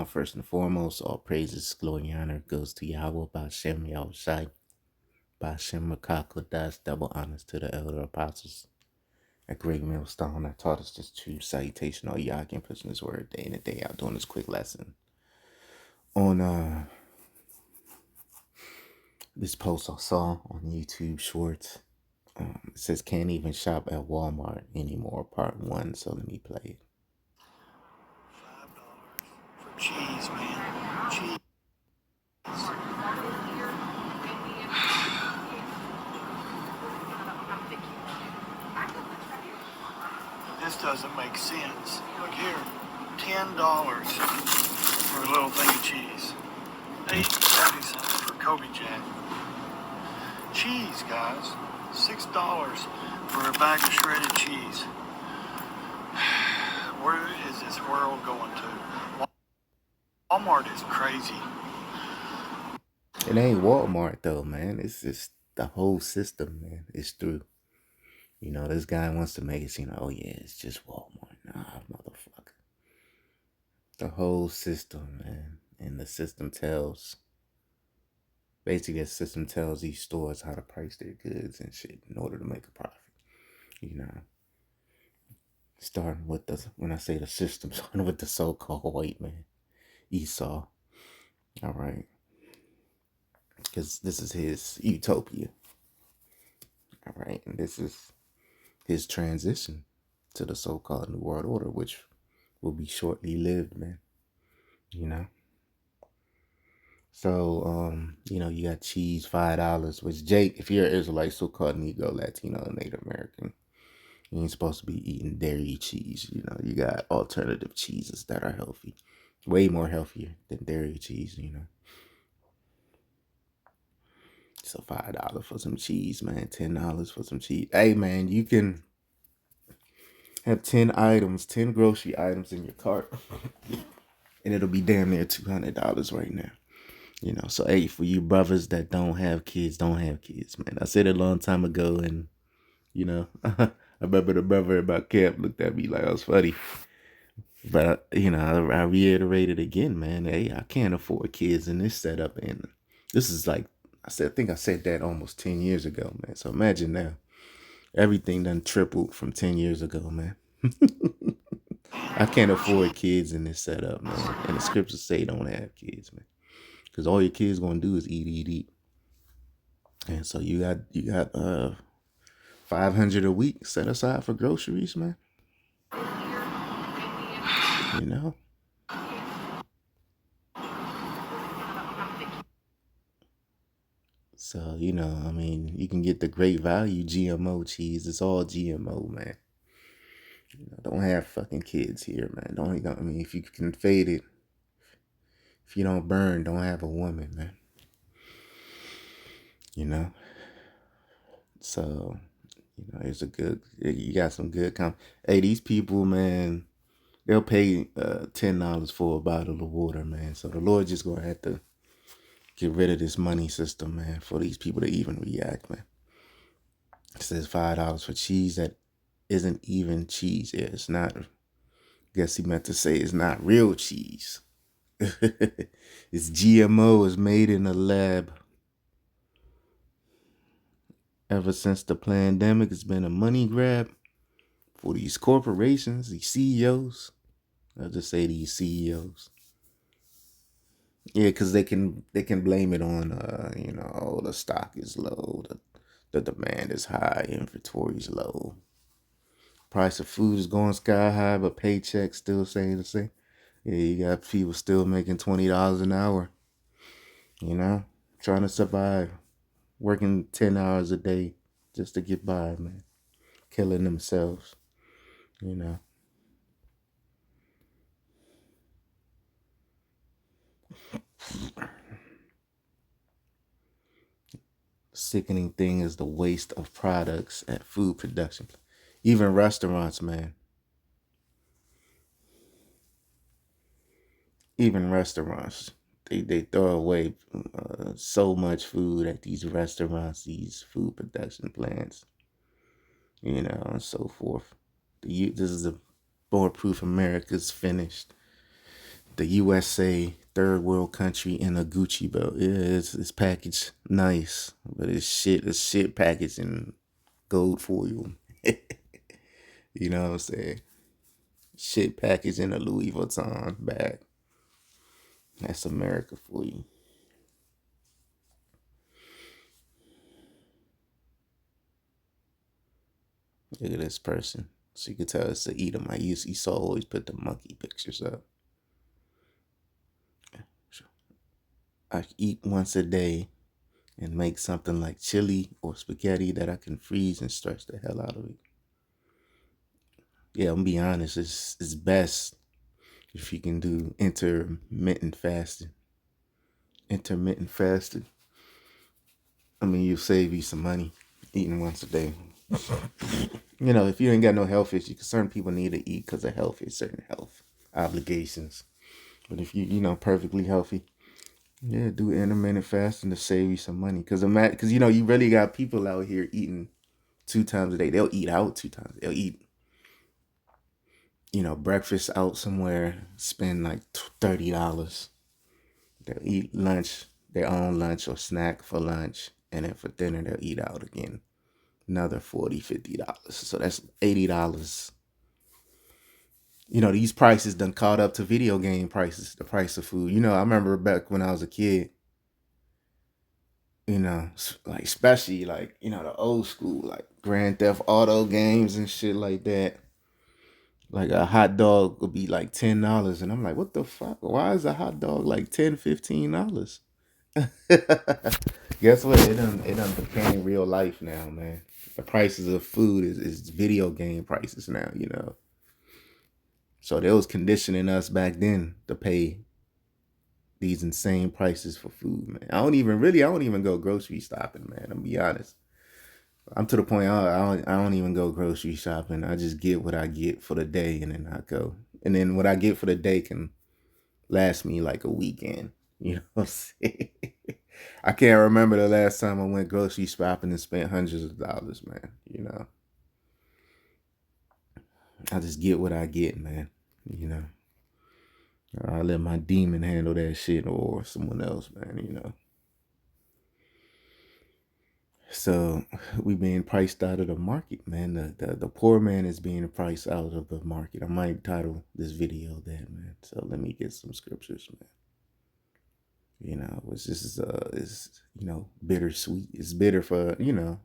First and foremost, all praises, glory, and honor goes to Yahweh, Ba'Shem Yahushai, Ba'Shem Makakodas, double honors to the elder apostles. A great millstone that taught us this true salutation. All y'all can push this word day in and day out doing this quick lesson. On this post I saw on YouTube Shorts, it says can't even shop at Walmart anymore, part 1, so let me play it. $5 for cheese, man. Cheese. This doesn't make sense. Look here, $10 for a little thing of cheese. $8.70 for Kobe Jack. Cheese, guys. $6 for a bag of shredded cheese. Where is this world going to? Walmart is crazy. It ain't Walmart though, man. It's just the whole system, man. It's through. You know, this guy wants to make it seem like, oh yeah, it's just Walmart. Nah, motherfucker. The whole system, man. And the system tells, basically the system tells these stores how to price their goods and shit in order to make a profit. You know. Starting with when I say the system, starting with the so-called white man, Esau. All right. Because this is his utopia. All right. And this is his transition to the so-called New World Order, which will be shortly lived, man. You know? So, you know, you got cheese, $5, which Jake, if you're an Israelite, so-called Negro, Latino, Native American, you ain't supposed to be eating dairy cheese. You know, you got alternative cheeses that are healthy. Way more healthier than dairy cheese, you know. So $5 for some cheese, man. $10 for some cheese. Hey, man, you can have 10 items, 10 grocery items in your cart, and it'll be damn near $200 right now. You know, so hey, for you brothers that don't have kids, man. I said it a long time ago, and you know, I remember the brother at my camp looked at me like I was funny. But you know, I reiterated again, man. Hey, I can't afford kids in this setup, and this is like I think I said that almost 10 years ago, man. So imagine now, everything done tripled from 10 years ago, man. I can't afford kids in this setup, man. And the scriptures say don't have kids, man. Because all your kids gonna do is eat. And so you got 500 a week set aside for groceries, man. You know? So, you know, I mean, you can get the great value GMO cheese. It's all GMO, man. You know, don't have fucking kids here, man. I mean, if you can fade it, if you don't burn, don't have a woman, man. You know? So, you know, you got some good hey, these people, man, they'll pay $10 for a bottle of water, man. So the Lord just gonna have to get rid of this money system, man, for these people to even react, man. It says $5 for cheese that isn't even cheese. Yeah, it's not. I guess he meant to say it's not real cheese. It's GMO. It's made in a lab. Ever since the pandemic, it's been a money grab for these corporations, these CEOs. I'll just say these CEOs. Yeah, because they can blame it on you know, oh, the stock is low, the demand is high, inventory is low, price of food is going sky high, but paychecks still staying the same. Yeah, you got people still making $20 an hour, you know, trying to survive, working 10 hours a day just to get by, man, killing themselves, you know. Sickening thing is the waste of products at food production. Even restaurants, man. Even restaurants. They throw away so much food at these restaurants, these food production plants, you know, and so forth. This is a bulletproof America's finished. the USA third world country in a Gucci belt. Yeah, it's packaged nice, but it's shit packaged in gold foil. You know what I'm saying? Shit packaged in a Louis Vuitton bag. That's America for you. Look at this person. So you can tell it's the Edom. You saw always put the monkey pictures up. I eat once a day and make something like chili or spaghetti that I can freeze and stretch the hell out of it. Yeah, I'm gonna be honest. It's best if you can do intermittent fasting. Intermittent fasting. I mean, you save you some money eating once a day. You know, if you ain't got no health issues, certain people need to eat because of health, certain health obligations. But if perfectly healthy, yeah, do intermittent fasting to save you some money. Because you really got people out here eating 2 times a day. They'll eat out 2 times. They'll eat, breakfast out somewhere, spend like $30. They'll eat lunch, their own lunch or snack for lunch, and then for dinner they'll eat out again. Another $40, $50. So that's $80. These prices done caught up to video game prices, the price of food. I remember back when I was a kid, like especially like, the old school, like Grand Theft Auto games and shit like that. Like a hot dog would be like $10. And I'm like, what the fuck? Why is a hot dog like $10, $15? Guess what? It done became real life now, man. The prices of food is video game prices now. So they was conditioning us back then to pay these insane prices for food, man. I don't even go grocery shopping, man. I'm be honest. I'm to the point I don't even go grocery shopping. I just get what I get for the day and then I go. And then what I get for the day can last me like a weekend. You know what I'm saying? I can't remember the last time I went grocery shopping and spent hundreds of dollars, man. I just get what I get, man. You know. I let my demon handle that shit or someone else, man. So we being priced out of the market, man. The poor man is being priced out of the market. I might title this video that, man. So let me get some scriptures, man. Which this is bittersweet. It's bitter for, in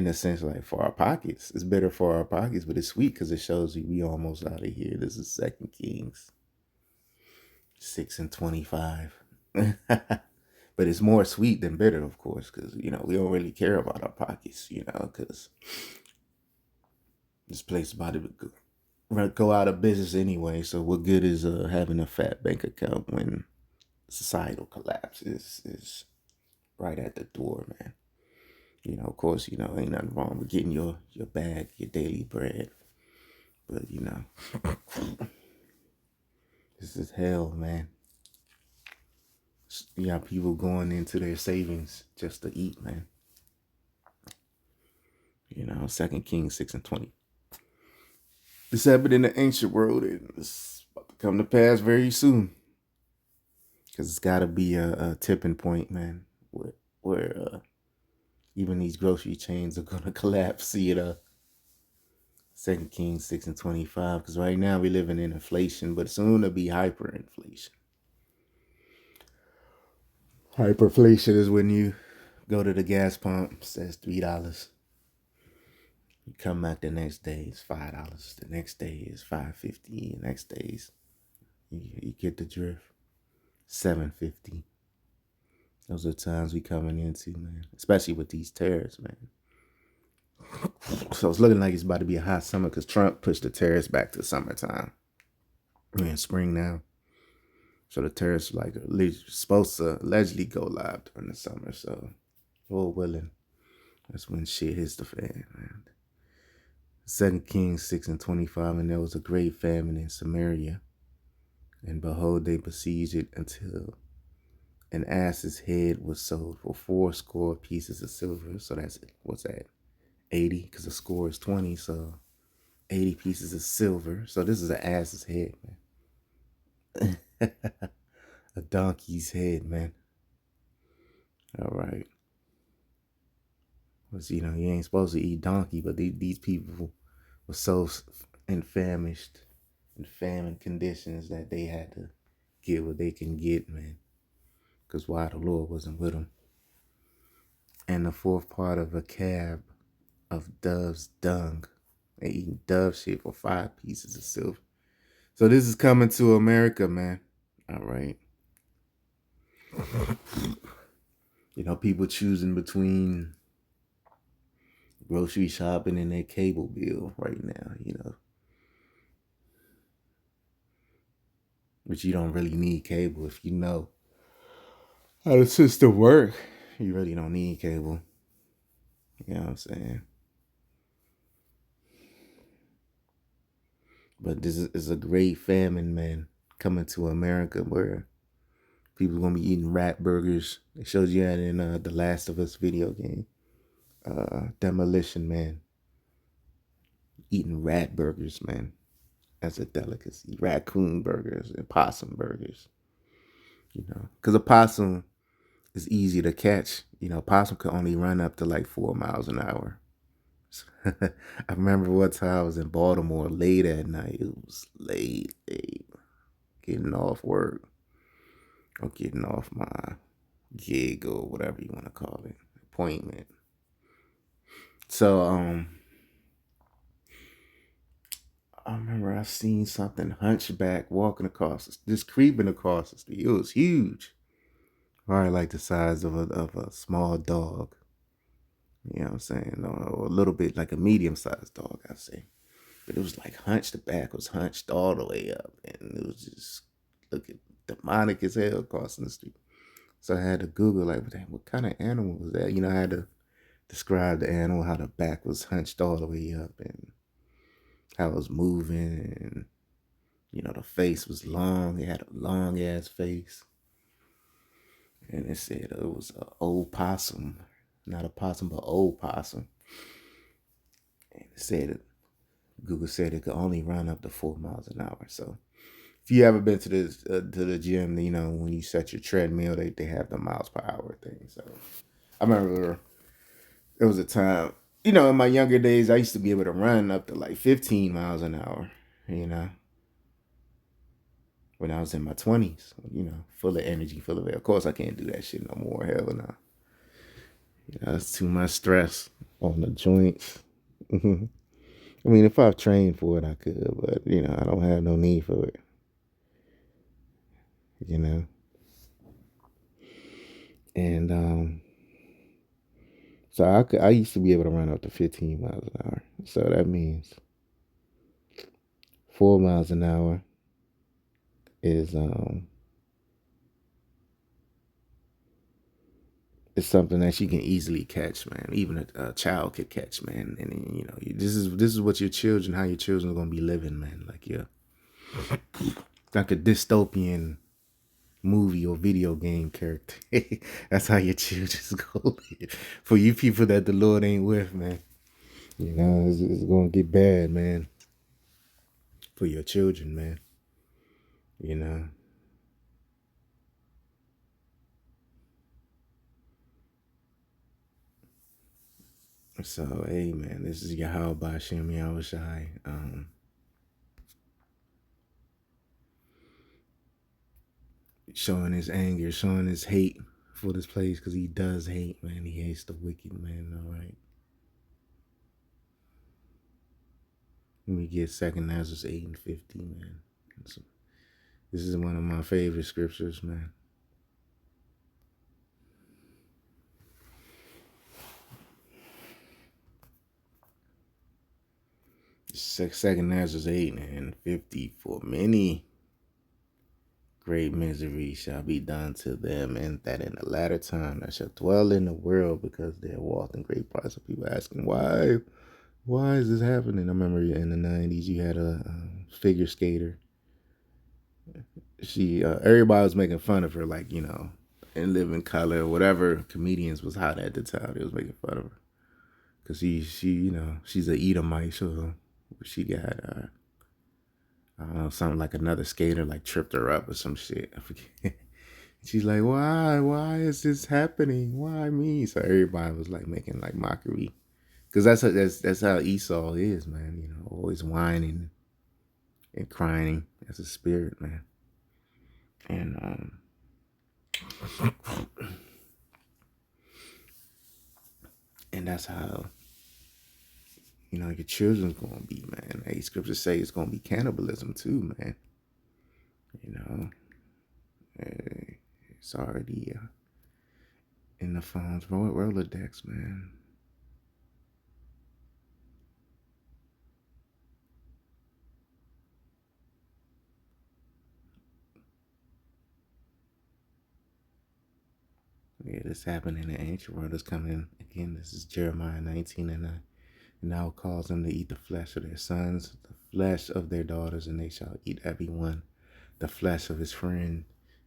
a sense, like for our pockets. It's bitter for our pockets, but it's sweet because it shows you we almost out of here. This is 2 Kings 6:25. But it's more sweet than bitter, of course, because we don't really care about our pockets, because this place is about to go out of business anyway. So what good is having a fat bank account when societal collapse is right at the door, man? Of course, ain't nothing wrong with getting your bag, your daily bread, but this is hell, man. You got people going into their savings just to eat, man. 2 Kings 6:20. This happened in the ancient world, and it's about to come to pass very soon. Because it's got to be a tipping point, man, where even these grocery chains are going to collapse. See it, 2 Kings 6:25. Because right now we're living in inflation, but soon it'll be hyperinflation. Hyperinflation is when you go to the gas pump, says $3. You come back the next day, it's $5. The next day is $5.50. The next day is, you get the drift. $7.50. Those are the times we coming into, man. Especially with these tariffs, man. So it's looking like it's about to be a hot summer because Trump pushed the tariffs back to summertime. We're in spring now. So the tariffs like supposed to allegedly go live during the summer. So, Lord willing, that's when shit hits the fan, man. 2 Kings 6:25, and there was a great famine in Samaria. And behold, they besieged it until an ass's head was sold for 80 pieces of silver. So that's, what's that? 80, because the score is 20. So 80 pieces of silver. So this is an ass's head, man. A donkey's head, man. All right. But you ain't supposed to eat donkey, but these people were so famished in famine conditions that they had to get what they can get, man. Because why the Lord wasn't with them. And the fourth part of a cab of dove's dung. They eating dove shit for 5 pieces of silver. So this is coming to America, man. All right. People choosing between grocery shopping and their cable bill right now. But you don't really need cable if you know how the system work. You really don't need cable. You know what I'm saying? But this is a great famine, man, coming to America where people gonna be eating rat burgers. It shows you that in the Last of Us video game. Demolition Man eating rat burgers, man, as a delicacy. Raccoon burgers and possum burgers. Because a possum is easy to catch. Possum could only run up to like 4 miles an hour. I remember one time I was in Baltimore late at night. It was late, getting off work or getting off my gig or whatever you want to call it, appointment. So I remember I seen something hunchback walking across, just creeping across the street. It was huge, probably like the size of a small dog. You know what I'm saying? Or a little bit like a medium sized dog, I say. But it was like hunched. The back was hunched all the way up, and it was just looking demonic as hell crossing the street. So I had to Google like, what kind of animal was that? I had to describe the animal, how the back was hunched all the way up, and how it was moving, and the face was long. It had a long ass face, and it said it was an old possum, not a possum, but old possum. And it said Google said it could only run up to 4 miles an hour. So if you ever been to the gym, when you set your treadmill, they have the miles per hour thing. So I remember there was a time, in my younger days, I used to be able to run up to like 15 miles an hour. When I was in my 20s, full of energy, full of it. Of course, I can't do that shit no more. Hell no. It's too much stress on the joints. I mean, if I trained for it, I could, but I don't have no need for it. You know, and so I used to be able to run up to 15 miles an hour. So that means 4 miles an hour is something that you can easily catch, man. Even a child could catch, man. And this is what your children, how your children are gonna be living, man. Like a dystopian movie or video game character. That's how your children's go. For you people that the Lord ain't with, man. It's gonna get bad, man. For your children, man. You know. So hey, man, this is Yahweh Bashem Yahushai. Showing his anger, showing his hate for this place, because he does hate, man. He hates the wicked, man. All right. Let me get 2nd Ezra 8:50, man. This is one of my favorite scriptures, man. 2nd Ezra 8:50. For many great misery shall be done to them, and that in the latter time I shall dwell in the world, because they have walked in great parts of people asking why is this happening. I remember in the 90s you had a figure skater. She everybody was making fun of her, like in Living Color, whatever comedians was hot at the time, they was making fun of her because she's a Edomite, so she got I don't know, something like another skater like tripped her up or some shit. I forget. She's like, why? Why is this happening? Why me? So everybody was like making like mockery, because that's how Esau is, man. You know, always whining and crying as a spirit, man. And and that's how your children's gonna be, man. Hey, scriptures say it's gonna be cannibalism too, man. You know, hey, it's already in the phones, Rolodex, man. Yeah, this happened in the ancient world. It's coming again. This is Jeremiah 19:9. And thou cause them to eat the flesh of their sons, the flesh of their daughters, and they shall eat every one the flesh of his friend,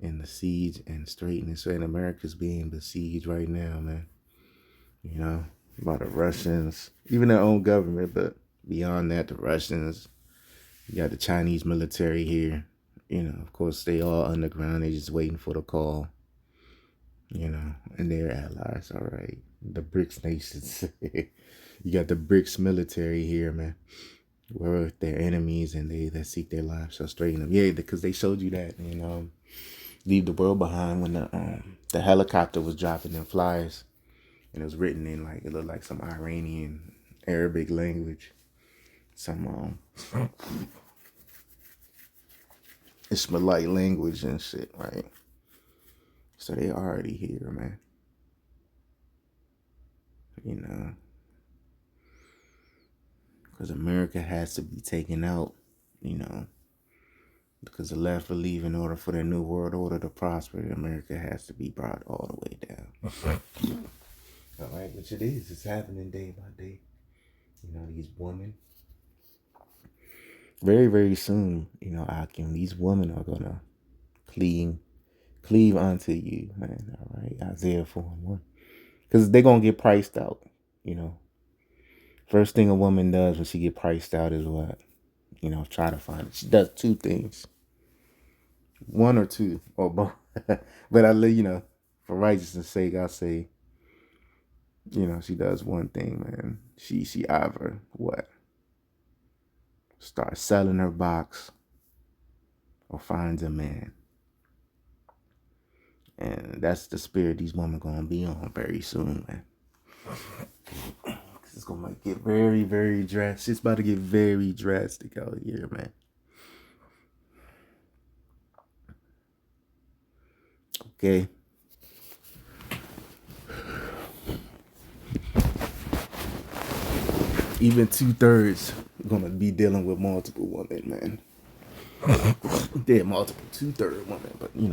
and the siege and straightening. So in America's being besieged right now, man. You know, by the Russians, even their own government, but beyond that, the Russians. You got the Chinese military here. You know, of course, they all underground. They just waiting for the call. You know, and their allies. All right, the BRICS nations. You got the BRICS military here, man. We're their enemies, and they that seek their lives shall straighten them. Yeah, because they showed you that, leave the world behind when the helicopter was dropping them flyers, and it was written in like it looked like some Iranian Arabic language, some Ismailite language and shit, right? So they already here, man. You know, because America has to be taken out. You know, because the left believe in order for the new world order to prosper, America has to be brought all the way down. All right, which it is. It's happening day by day. You know, these women. Very, very soon, Akim, these women are gonna cleave cleave unto you, man. All right. Isaiah 4:1. Because they're gonna get priced out, you know. First thing a woman does when she get priced out is what? Try to find it. She does two things. One or two or both. But for righteousness sake, I say, she does one thing, man. She either what? Start selling her box or finds a man. And that's the spirit these women gonna be on very soon, man. It's gonna get very, very drastic. It's about to get very drastic out here, man. Okay. Even 2/3 gonna be dealing with multiple women, man. They're multiple 2/3 women, but we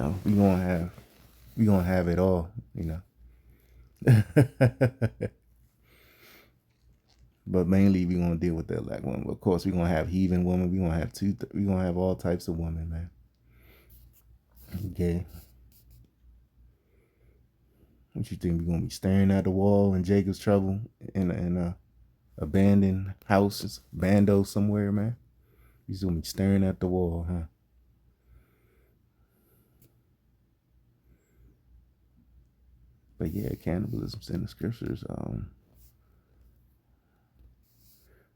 gonna have it all. But mainly we gonna deal with the black women. Of course, we gonna have heathen women. We gonna have all types of women, man. Okay. What you think we gonna be staring at the wall in Jacob's trouble in a abandoned house, bando somewhere, man? We just gonna be staring at the wall, huh? But yeah, cannibalism's in the scriptures.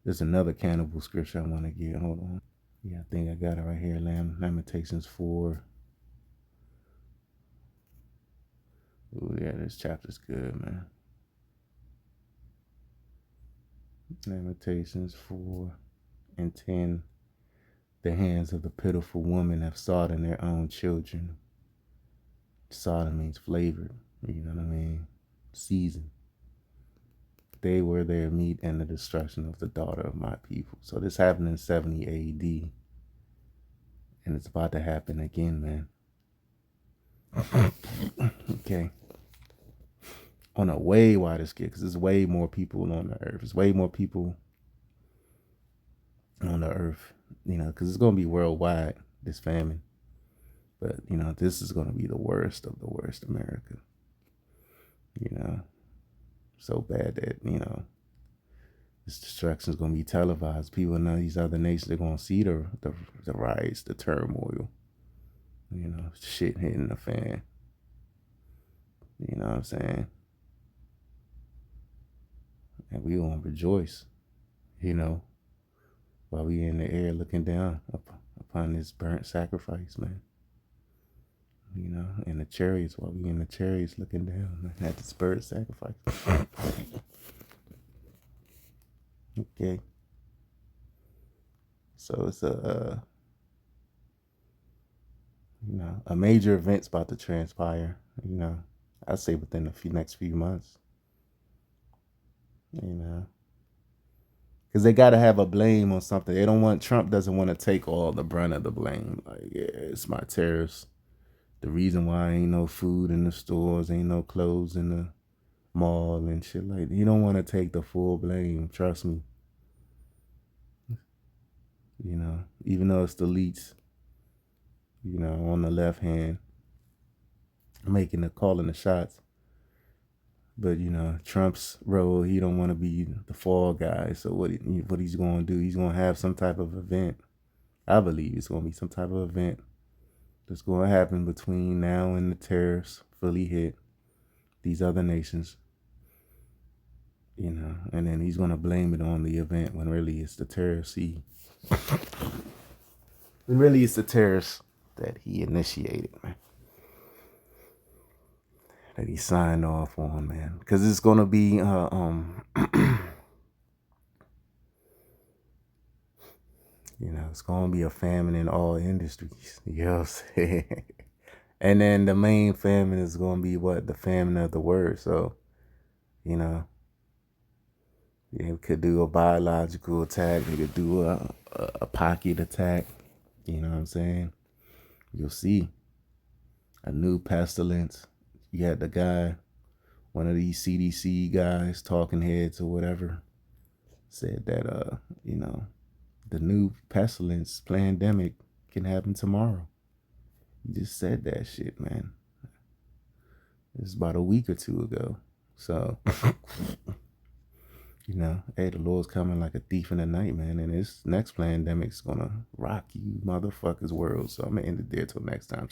There's another cannibal scripture I want to get. Hold on. Yeah, I think I got it right here. Lamentations 4. Oh yeah, this chapter's good, man. Lamentations 4:10. The hands of the pitiful woman have sought in their own children. Sodom means flavored. You know what I mean? Seasoned. They were their meat and the destruction of the daughter of my people. So this happened in 70 AD. And it's about to happen again, man. Okay. On a way wider scale, because there's way more people on the earth. There's way more people on the earth, because it's going to be worldwide, this famine. But, this is going to be the worst of the worst America. So bad that, This destruction is gonna be televised. People in these other nations are gonna see the riots, the turmoil. You know, shit hitting the fan. You know what I'm saying? And we gonna rejoice. You know, while we in the air looking down upon this burnt sacrifice, man. You know, in the chariots, while we in the chariots looking down, man, at this burnt sacrifice. Okay. So it's a major event's about to transpire. You know, I'd say within the next few months. You know, because they got to have a blame on something. They don't want Trump doesn't want to take all the brunt of the blame. Like, yeah, it's my tariffs. The reason why ain't no food in the stores, ain't no clothes in the mall and shit like that. You don't want to take the full blame. Trust me. You know, even though it's the elites, you know, on the left hand, making the calling the shots. But you know, Trump's role, he don't want to be the fall guy. So what he's going to do? He's going to have some type of event. I believe it's going to be some type of event that's going to happen between now and the tariffs fully hit these other nations. You know, and then he's going to blame it on the event when really it's the terrorists when really it's the terrorists that he initiated, man. That he signed off on, man. Because it's going to be you know, it's going to be a famine in all industries. You know what I'm saying? And then the main famine is going to be what? The famine of the word. So, you know, yeah, we could do a biological attack. We could do a pocket attack. You know what I'm saying? You'll see a new pestilence. You had the guy, one of these CDC guys, talking heads or whatever, said that, you know, the new pestilence pandemic can happen tomorrow. He just said that shit, man. It's about a week or two ago. So, you know, hey, the Lord's coming like a thief in the night, man. And this next pandemic's gonna rock you motherfuckers' world. So I'm gonna end it there till next time.